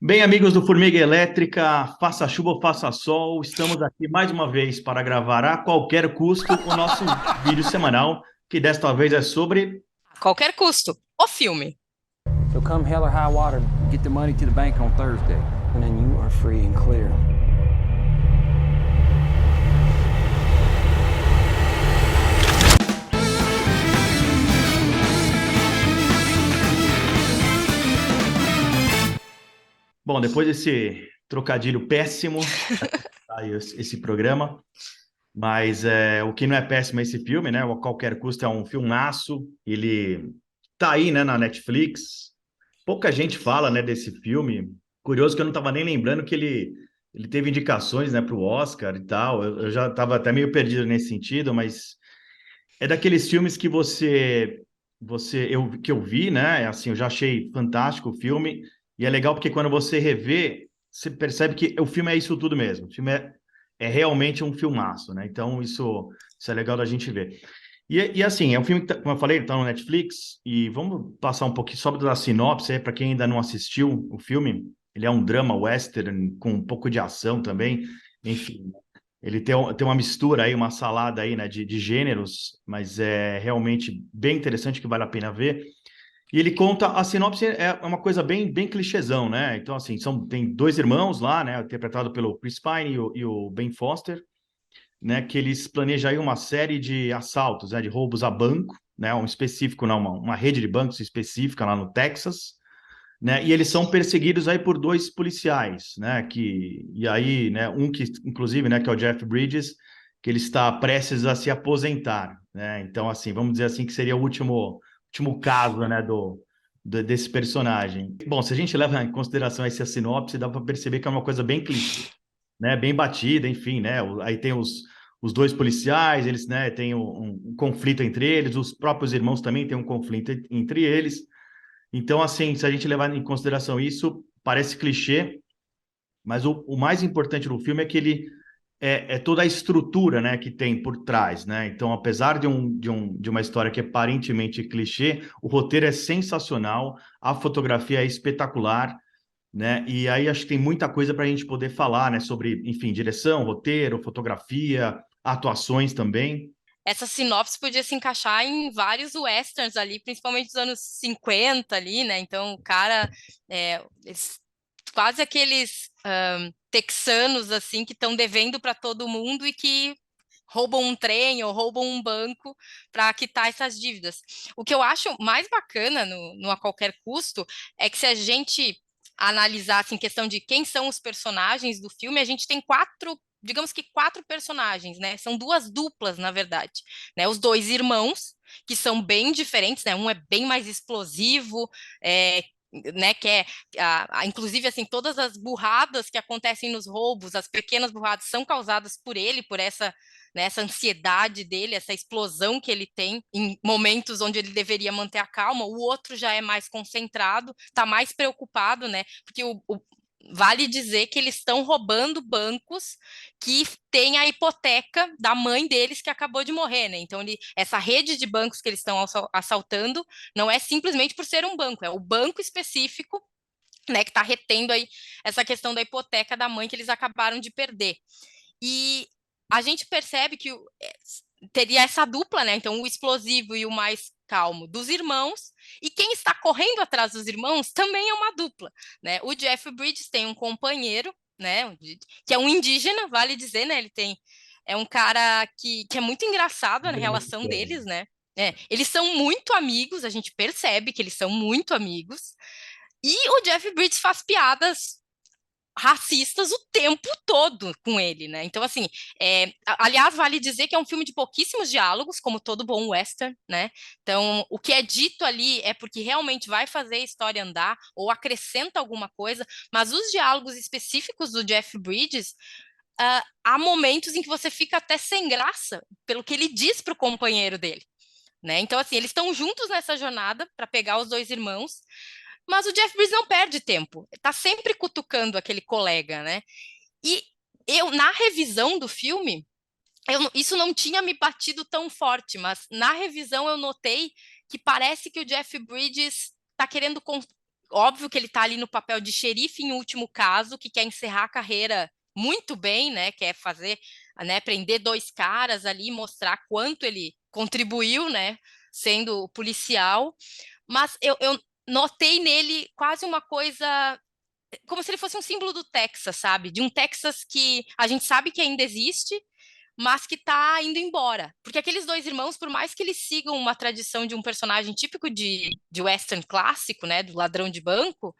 Bem, amigos do Formiga Elétrica, faça chuva ou faça sol, estamos aqui mais uma vez para gravar a qualquer custo o nosso vídeo semanal, que desta vez é sobre. A qualquer custo. O filme. So come hell or high water, get the money to the bank on Thursday. And then you are free and clear. Bom, depois desse trocadilho péssimo, aí esse programa, mas o que não é péssimo é esse filme, né? O A Qualquer Custo é um filmaço, ele tá aí, né, na Netflix. Pouca gente fala, né, desse filme. Curioso que eu não estava nem lembrando que ele teve indicações, né, para o Oscar e tal. Eu já estava até meio perdido nesse sentido, mas é daqueles filmes que que eu vi, né? Assim, eu já achei fantástico o filme e é legal porque quando você revê, você percebe que o filme é isso tudo mesmo. O filme é realmente um filmaço, né? Então isso é legal da gente ver. E assim, é um filme que, como eu falei, ele tá no Netflix e vamos passar um pouquinho só da sinopse para quem ainda não assistiu o filme. Ele é um drama western com um pouco de ação também. Enfim, ele tem uma mistura aí, uma salada aí, né, de gêneros, mas é realmente bem interessante que vale a pena ver. E ele conta, a sinopse é uma coisa bem clichêzão, né? Então, assim, tem dois irmãos lá, né, interpretado pelo Chris Pine e o Ben Foster, né, que eles planejam aí uma série de assaltos, né, de roubos a banco, né, um específico, não, uma rede de bancos específica lá no Texas, né? E eles são perseguidos aí por dois policiais, né? E aí, né? Um que, inclusive, né? Que é o Jeff Bridges, que ele está prestes a se aposentar, né? Então, assim, vamos dizer assim que seria o último caso, né? Desse personagem. Bom, se a gente leva em consideração essa sinopse, dá para perceber que é uma coisa bem clichê, né? Bem batida, enfim, né? Aí tem os dois policiais, eles, né? Tem um conflito entre eles, os próprios irmãos também têm um conflito entre eles. Então, assim, se a gente levar em consideração isso, parece clichê, mas o mais importante do filme é que ele é toda a estrutura, né, que tem por trás, né? Então, apesar de uma história que é aparentemente clichê, o roteiro é sensacional, a fotografia é espetacular, né? E aí acho que tem muita coisa para a gente poder falar, né, sobre, enfim, direção, roteiro, fotografia, atuações também. Essa sinopse podia se encaixar em vários westerns ali, principalmente dos anos 50 ali, né? Então, o cara, quase aqueles texanos, assim, que estão devendo para todo mundo e que roubam um trem ou roubam um banco para quitar essas dívidas. O que eu acho mais bacana no A Qualquer Custo é que se a gente analisasse em questão de quem são os personagens do filme, a gente tem quatro, digamos que quatro personagens, né? São duas duplas, na verdade, né? Os dois irmãos, que são bem diferentes, né? Um é bem mais explosivo, né, que é, inclusive, assim, todas as burradas que acontecem nos roubos, as pequenas burradas são causadas por ele, por essa, né, essa ansiedade dele, essa explosão que ele tem em momentos onde ele deveria manter a calma. O outro já é mais concentrado, está mais preocupado, né, porque vale dizer que eles estão roubando bancos que têm a hipoteca da mãe deles que acabou de morrer, né? Então, essa rede de bancos que eles estão assaltando não é simplesmente por ser um banco, é o banco específico, né, que está retendo aí essa questão da hipoteca da mãe que eles acabaram de perder. E a gente percebe que teria essa dupla, né? Então, o explosivo e o mais calmo dos irmãos, e quem está correndo atrás dos irmãos também é uma dupla, né? O Jeff Bridges tem um companheiro, né, que é um indígena, vale dizer, né? Ele tem é um cara que é muito engraçado na relação deles, né? Eles são muito amigos, a gente percebe que eles são muito amigos. E o Jeff Bridges faz piadas racistas o tempo todo com ele, né? Então, assim, aliás, vale dizer que é um filme de pouquíssimos diálogos, como todo bom western, né? Então, o que é dito ali é porque realmente vai fazer a história andar ou acrescenta alguma coisa, mas os diálogos específicos do Jeff Bridges, há momentos em que você fica até sem graça pelo que ele diz para o companheiro dele. Né? Então, assim, eles estão juntos nessa jornada para pegar os dois irmãos, mas o Jeff Bridges não perde tempo, está sempre cutucando aquele colega, né? E eu, na revisão do filme, isso não tinha me batido tão forte, mas na revisão eu notei que parece que o Jeff Bridges está querendo óbvio que ele tá ali no papel de xerife em último caso, que quer encerrar a carreira muito bem, né? Quer fazer, né? Prender 2 caras ali, mostrar quanto ele contribuiu, né? Sendo policial. Mas eu notei nele quase uma coisa como se ele fosse um símbolo do Texas, sabe? De um Texas que a gente sabe que ainda existe, mas que tá indo embora. Porque aqueles 2 irmãos, por mais que eles sigam uma tradição de um personagem típico de western clássico, né, do ladrão de banco,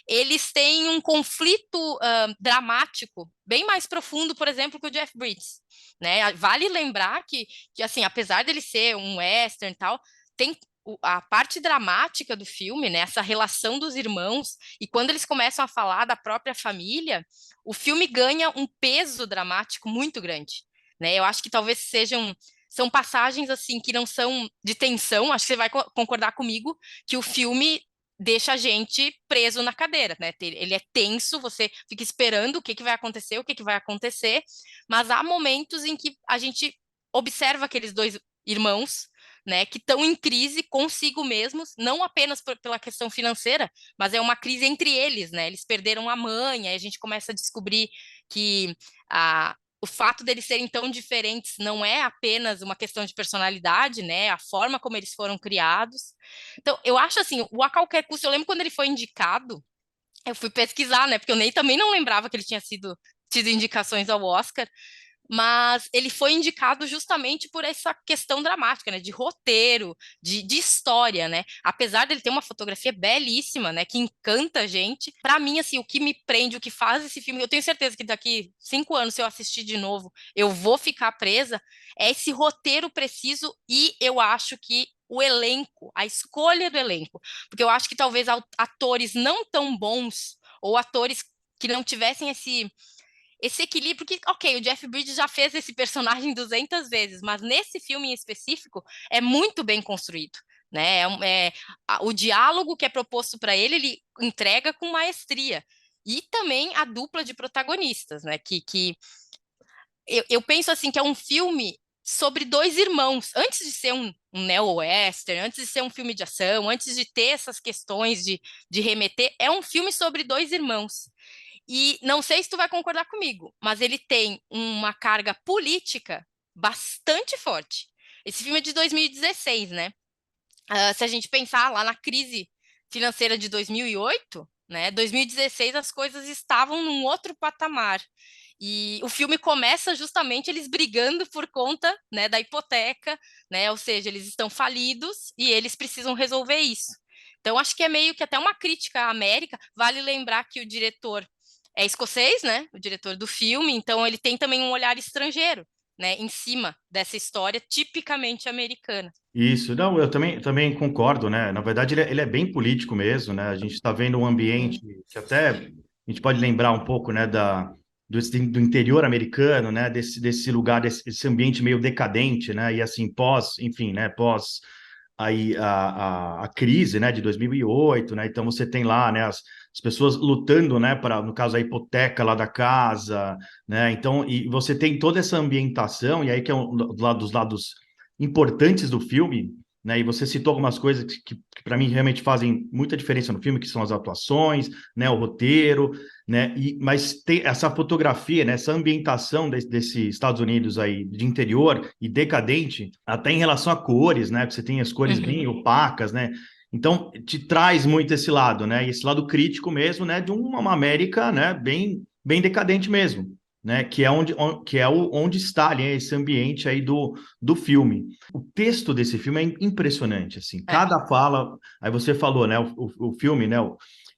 eles têm um conflito dramático bem mais profundo, por exemplo, que o Jeff Bridges, né? Vale lembrar que assim, apesar dele ser um western e tal, tem a parte dramática do filme, né? Essa relação dos irmãos, e quando eles começam a falar da própria família, o filme ganha um peso dramático muito grande, né? Eu acho que talvez são passagens assim que não são de tensão, acho que você vai concordar comigo que o filme deixa a gente preso na cadeira, né? Ele é tenso, você fica esperando o que vai acontecer, mas há momentos em que a gente observa aqueles 2 irmãos, né, que estão em crise consigo mesmos, não apenas pela questão financeira, mas é uma crise entre eles, né? Eles perderam a mãe, aí a gente começa a descobrir que o fato deles serem tão diferentes não é apenas uma questão de personalidade, né? A forma como eles foram criados. Então, eu acho assim, o A Qualquer Custo, eu lembro quando ele foi indicado, eu fui pesquisar, né? Porque eu também não lembrava que ele tinha tido indicações ao Oscar, mas ele foi indicado justamente por essa questão dramática, né, de roteiro, de história, né, apesar dele ter uma fotografia belíssima, né, que encanta a gente, para mim, assim, o que me prende, o que faz esse filme, eu tenho certeza que daqui 5 anos, se eu assistir de novo, eu vou ficar presa, é esse roteiro preciso, e eu acho que o elenco, a escolha do elenco, porque eu acho que talvez atores não tão bons, ou atores que não tivessem esse equilíbrio que, ok, o Jeff Bridges já fez esse personagem 200 vezes, mas nesse filme em específico é muito bem construído, né? O diálogo que é proposto para ele entrega com maestria. E também a dupla de protagonistas, né? Que eu penso assim que é um filme sobre 2 irmãos, antes de ser um neo-western, antes de ser um filme de ação, antes de ter essas questões de remeter, é um filme sobre 2 irmãos. E não sei se tu vai concordar comigo, mas ele tem uma carga política bastante forte. Esse filme é de 2016, né? Se a gente pensar lá na crise financeira de 2008, né? 2016 as coisas estavam num outro patamar. E o filme começa justamente eles brigando por conta, né, da hipoteca, né? Ou seja, eles estão falidos e eles precisam resolver isso. Então, acho que é meio que até uma crítica à América. Vale lembrar que o diretor é escocês, né? O diretor do filme, então ele tem também um olhar estrangeiro, né? Em cima dessa história tipicamente americana. Isso, não, eu também concordo, né? Na verdade, ele é bem político mesmo, né? A gente está vendo um ambiente que até a gente pode lembrar um pouco, né, do interior americano, né? Desse lugar, desse ambiente meio decadente, né? E assim, enfim, né? Pós aí a crise, né, de 2008, né? Então você tem lá, né, as pessoas lutando, né, para, no caso, a hipoteca lá da casa, né? Então, e você tem toda essa ambientação, e aí que é dos lados importantes do filme, né? E você citou algumas coisas que para mim realmente fazem muita diferença no filme, que são as atuações, né, o roteiro, né? Mas tem essa fotografia, né, essa ambientação desse Estados Unidos aí de interior e decadente, até em relação a cores, né? Porque você tem as cores bem opacas, né? Então te traz muito esse lado, né? Esse lado crítico mesmo, né? De uma América, né? Bem decadente mesmo, né? Que é onde está ali esse ambiente aí do filme. O texto desse filme é impressionante, assim. Cada fala, aí você falou, né? O filme, né?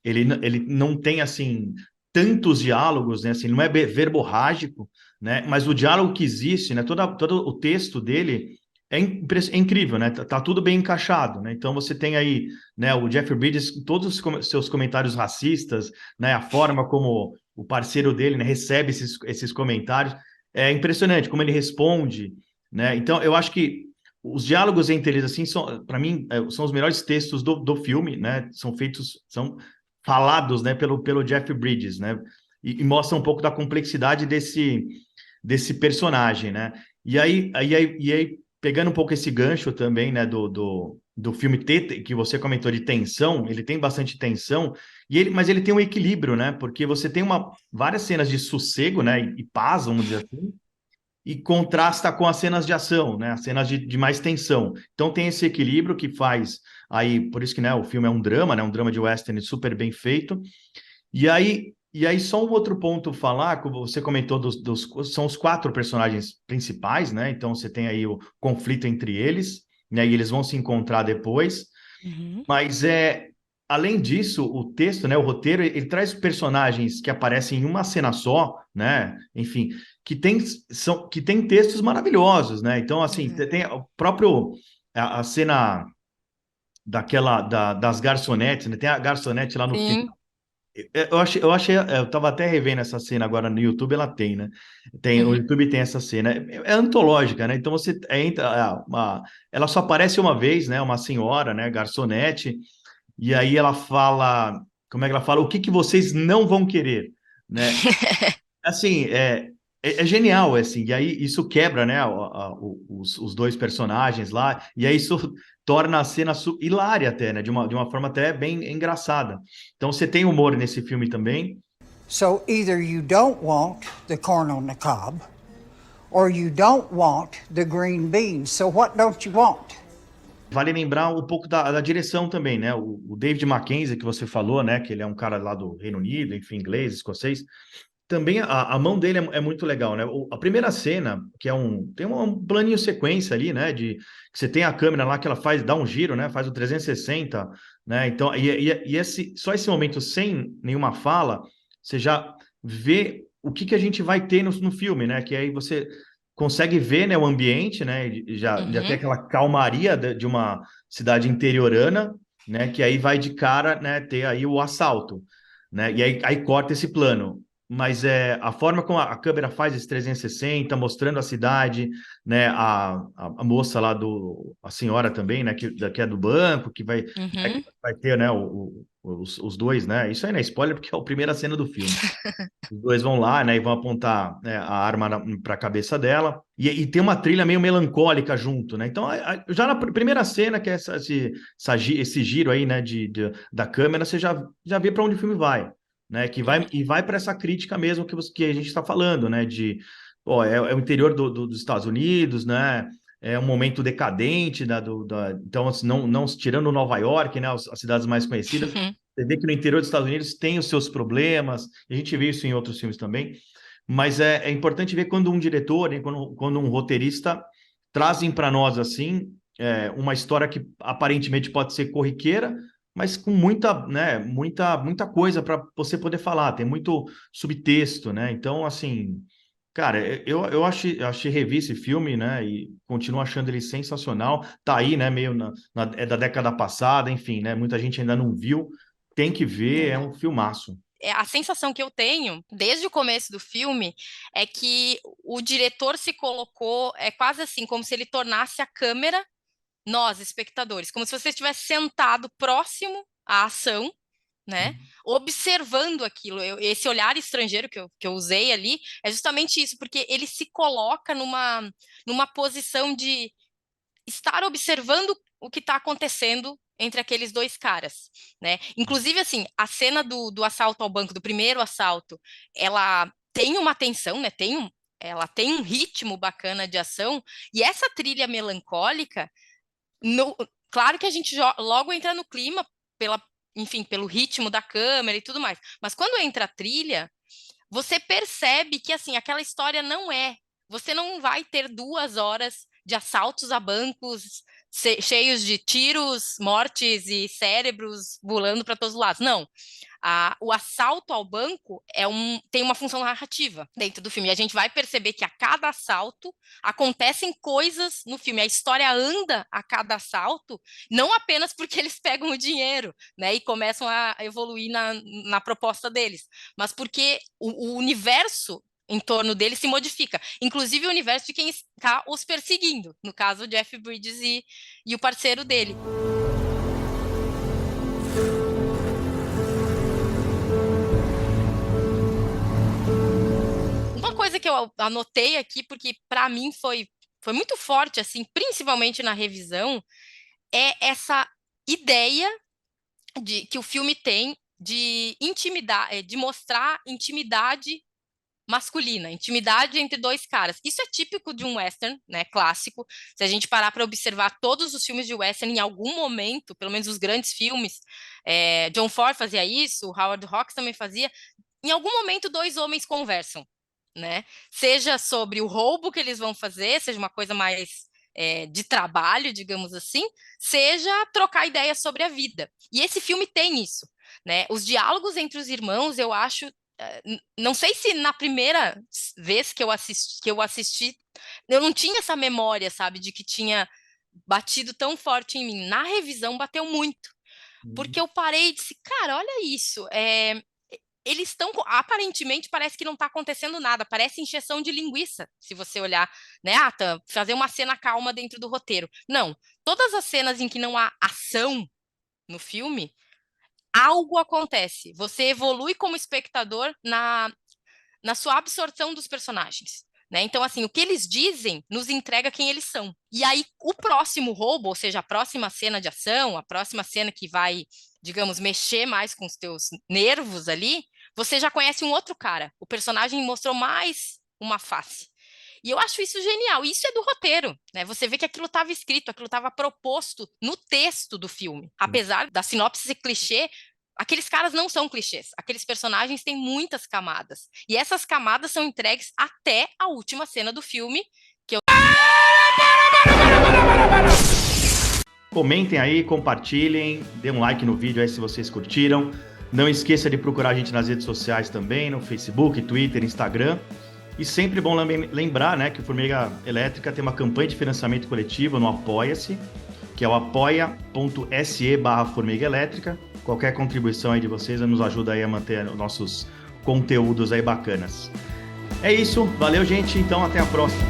Ele não tem assim tantos diálogos, né? Assim, não é verborrágico, né? Mas o diálogo que existe, né? Todo o texto dele é incrível, né? Tá tudo bem encaixado, né? Então você tem aí, né? O Jeff Bridges, todos os seus comentários racistas, né? A forma como o parceiro dele, né, recebe esses comentários, é impressionante como ele responde, né? Então eu acho que os diálogos entre eles, assim, para mim, são os melhores textos do filme, né? São falados, né, pelo Jeff Bridges, né? E mostra um pouco da complexidade desse personagem, né? E aí pegando um pouco esse gancho também, né, do filme que você comentou de tensão, ele tem bastante tensão, mas ele tem um equilíbrio, né? Porque você tem várias cenas de sossego, né, e paz, vamos dizer assim, e contrasta com as cenas de ação, né? As cenas de mais tensão. Então tem esse equilíbrio que faz aí, por isso que, né, o filme é um drama, né? Um drama de western super bem feito. E aí só um outro ponto falar, como você comentou são os 4 personagens principais, né? Então você tem aí o conflito entre eles, né? E eles vão se encontrar depois. Uhum. Mas além disso, o texto, né, o roteiro, ele traz personagens que aparecem em uma cena só, né? Enfim, que tem textos maravilhosos, né? Então, assim, tem o próprio a cena das garçonetes, né? Tem a garçonete lá no final. Sim. Eu tava até revendo essa cena agora no YouTube, ela tem, né? O Uhum. YouTube tem essa cena, é antológica, né? Então você entra, ela só aparece uma vez, né? Uma senhora, né? Garçonete, e aí ela fala, como é que ela fala? O que que vocês não vão querer, né? Assim, é genial, assim, e aí isso quebra, né, os 2 personagens lá, e aí isso torna a cena hilária até, né, de uma forma até bem engraçada. Então você tem humor nesse filme também. So either you don't want the corn on the cob, or you don't want the green beans. So what don't you want? Vale lembrar um pouco da direção também, né, o David Mackenzie, que você falou, né, que ele é um cara lá do Reino Unido, enfim, inglês, escocês. Também a mão dele é muito legal, né? A primeira cena, que tem um planinho sequência ali, né? Que você tem a câmera lá que ela dá um giro, né? Faz o 360, né? Então, só esse momento sem nenhuma fala, você já vê o que a gente vai ter no filme, né? Que aí você consegue ver, né, o ambiente, né? Já tem aquela calmaria de uma cidade interiorana, né? Que aí vai de cara, né? Ter aí o assalto, né? E aí corta esse plano. Mas a forma como a câmera faz esse 360, mostrando a cidade, né? A moça lá a senhora também, né? Que é do banco, que Uhum. vai ter, né? Os 2, né? Isso aí não é spoiler, porque é a primeira cena do filme. Os 2 vão lá, né? E vão apontar, né, a arma para a cabeça dela. E tem uma trilha meio melancólica junto, né? Então, já na primeira cena, que é esse giro aí, né? Da câmera, você já vê para onde o filme vai, né? Vai para essa crítica mesmo que a gente está falando, né? É o interior dos Estados Unidos, né? É um momento decadente, então, assim, não tirando Nova York, né? As cidades mais conhecidas. Você vê que no interior dos Estados Unidos tem os seus problemas, a gente vê isso em outros filmes também, mas é importante ver quando um diretor, né, quando um roteirista trazem para nós, assim, uma história que aparentemente pode ser corriqueira, mas com muita, né, muita coisa para você poder falar, tem muito subtexto, né? Então, assim, cara, eu achei revi esse filme, né, e continuo achando ele sensacional. Tá aí, né, meio é da década passada, enfim, né, muita gente ainda não viu, tem que ver, é um filmaço. A sensação que eu tenho, desde o começo do filme, é que o diretor se colocou, é quase assim, como se ele tornasse a câmera, nós, espectadores, como se você estivesse sentado próximo à ação, né? Observando aquilo. Esse olhar estrangeiro que eu usei ali é justamente isso, porque ele se coloca numa posição de estar observando o que está acontecendo entre aqueles 2 caras, né? Inclusive, assim, a cena do assalto ao banco, do primeiro assalto, ela tem uma tensão, né? Ela tem um ritmo bacana de ação, e essa trilha melancólica, claro que a gente logo entra no clima, enfim, pelo ritmo da câmera e tudo mais, mas quando entra a trilha, você percebe que, assim, aquela história você não vai ter 2 horas de assaltos a bancos cheios de tiros, mortes e cérebros pulando para todos os lados. Não. O assalto ao banco tem uma função narrativa dentro do filme. E a gente vai perceber que a cada assalto acontecem coisas no filme. A história anda a cada assalto, não apenas porque eles pegam o dinheiro, né, e começam a evoluir na proposta deles, mas porque o universo em torno dele se modifica, inclusive o universo de quem está os perseguindo, no caso o Jeff Bridges e o parceiro dele. Uma coisa que eu anotei aqui, porque para mim foi foi muito forte, assim, principalmente na revisão, é essa ideia que o filme tem de intimidade, de mostrar intimidade masculina, intimidade entre dois caras. Isso é típico de um western, né, clássico. Se a gente parar para observar todos os filmes de western, em algum momento, pelo menos os grandes filmes, John Ford fazia isso, Howard Hawks também fazia, em algum momento dois homens conversam, né? Seja sobre o roubo que eles vão fazer, seja uma coisa mais de trabalho, digamos assim, seja trocar ideias sobre a vida. E esse filme tem isso, né? Os diálogos entre os irmãos, eu acho, não sei se na primeira vez que eu assisti, eu não tinha essa memória, sabe, de que tinha batido tão forte em mim. Na revisão bateu muito, porque eu parei e disse, cara, olha isso, eles estão, aparentemente, parece que não está acontecendo nada, parece encheção de linguiça, se você olhar, né, fazer uma cena calma dentro do roteiro. Não, todas as cenas em que não há ação no filme, algo acontece, você evolui como espectador na sua absorção dos personagens. Né? Então, assim, o que eles dizem nos entrega quem eles são. E aí, o próximo roubo, ou seja, a próxima cena de ação, a próxima cena que vai, digamos, mexer mais com os teus nervos ali, você já conhece um outro cara. O personagem mostrou mais uma face. E eu acho isso genial. Isso é do roteiro, né? Você vê que aquilo estava escrito, aquilo estava proposto no texto do filme. Apesar da sinopse ser clichê, aqueles caras não são clichês. Aqueles personagens têm muitas camadas. E essas camadas são entregues até a última cena do filme, que eu... Comentem aí, compartilhem, dê um like no vídeo aí se vocês curtiram. Não esqueça de procurar a gente nas redes sociais também, no Facebook, Twitter, Instagram. E sempre bom lembrar, né, que o Formiga Elétrica tem uma campanha de financiamento coletivo no Apoia-se, que é o apoia.se/Formiga Elétrica. Qualquer contribuição aí de vocês nos ajuda aí a manter os nossos conteúdos aí bacanas. É isso, valeu gente, então até a próxima.